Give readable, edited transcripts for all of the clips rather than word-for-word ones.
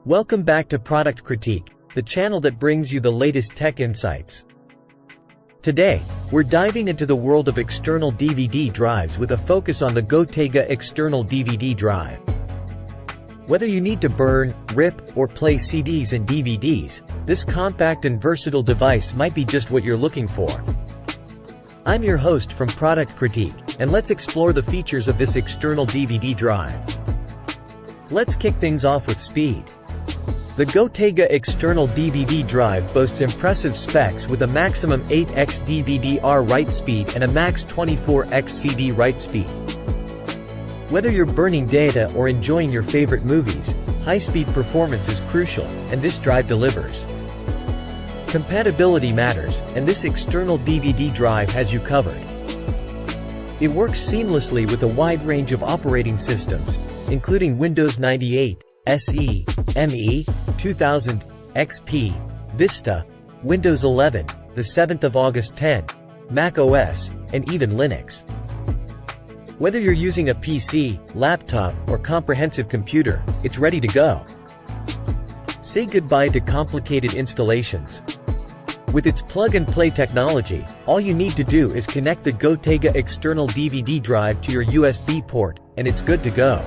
Welcome back to Product Critique, the channel that brings you the latest tech insights. Today, we're diving into the world of external DVD drives with a focus on the Gotega External DVD Drive. Whether you need to burn, rip, or play CDs and DVDs, this compact and versatile device might be just what you're looking for. I'm your host from Product Critique, and let's explore the features of this external DVD drive. Let's kick things off with speed. The Gotega External DVD Drive boasts impressive specs with a maximum 8x DVD-R write speed and a max 24x CD write speed. Whether you're burning data or enjoying your favorite movies, high-speed performance is crucial, and this drive delivers. Compatibility matters, and this external DVD drive has you covered. It works seamlessly with a wide range of operating systems, including Windows 98, SE, ME, 2000, XP, Vista, Windows 11, the 7th of August 10, Mac OS, and even Linux. Whether you're using a PC, laptop, or comprehensive computer, it's ready to go. Say goodbye to complicated installations. With its plug-and-play technology, all you need to do is connect the Gotega External DVD Drive to your USB port, and it's good to go.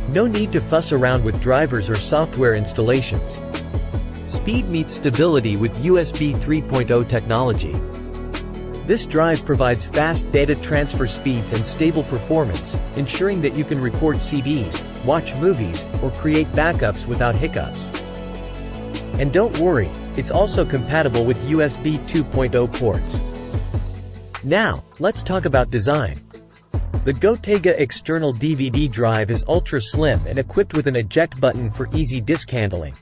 No need to fuss around with drivers or software installations. Speed meets stability with USB 3.0 technology. This drive provides fast data transfer speeds and stable performance, ensuring that you can record CDs, watch movies, or create backups without hiccups. And don't worry, it's also compatible with USB 2.0 ports. Now, let's talk about design. The Gotega External DVD Drive is ultra-slim and equipped with an eject button for easy disk handling.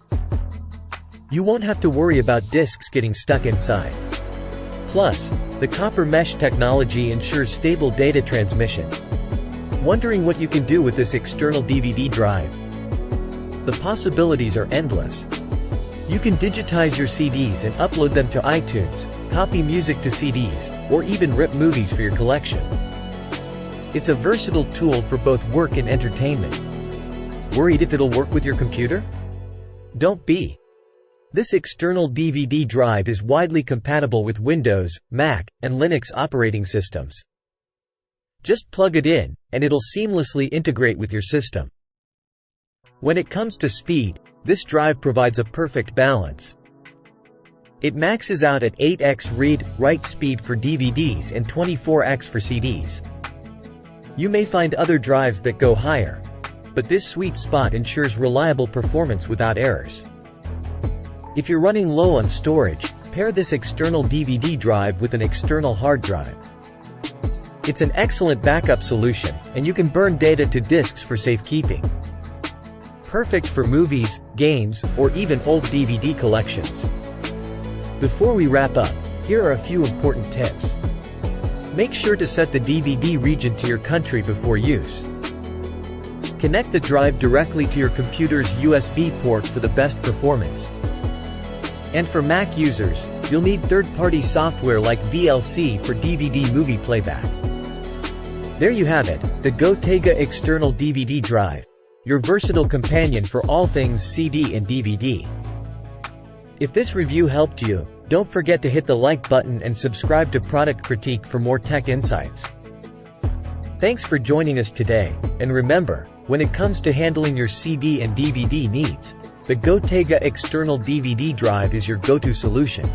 You won't have to worry about disks getting stuck inside. Plus, the copper mesh technology ensures stable data transmission. Wondering what you can do with this external DVD drive? The possibilities are endless. You can digitize your CDs and upload them to iTunes, copy music to CDs, or even rip movies for your collection. It's a versatile tool for both work and entertainment. Worried if it'll work with your computer? Don't be. This external DVD drive is widely compatible with Windows, Mac, and Linux operating systems. Just plug it in, and it'll seamlessly integrate with your system. When it comes to speed, this drive provides a perfect balance. It maxes out at 8x read-write speed for DVDs and 24x for CDs. You may find other drives that go higher, but this sweet spot ensures reliable performance without errors. If you're running low on storage, pair this external DVD drive with an external hard drive. It's an excellent backup solution, and you can burn data to disks for safekeeping. Perfect for movies, games, or even old DVD collections. Before we wrap up, here are a few important tips. Make sure to set the DVD region to your country before use. Connect the drive directly to your computer's USB port for the best performance. And for Mac users, you'll need third-party software like VLC for DVD movie playback. There you have it, the Gotega External DVD Drive, your versatile companion for all things CD and DVD. If this review helped you, don't forget to hit the like button and subscribe to Product Critique for more tech insights. Thanks for joining us today, and remember, when it comes to handling your CD and DVD needs, the Gotega External DVD Drive is your go-to solution.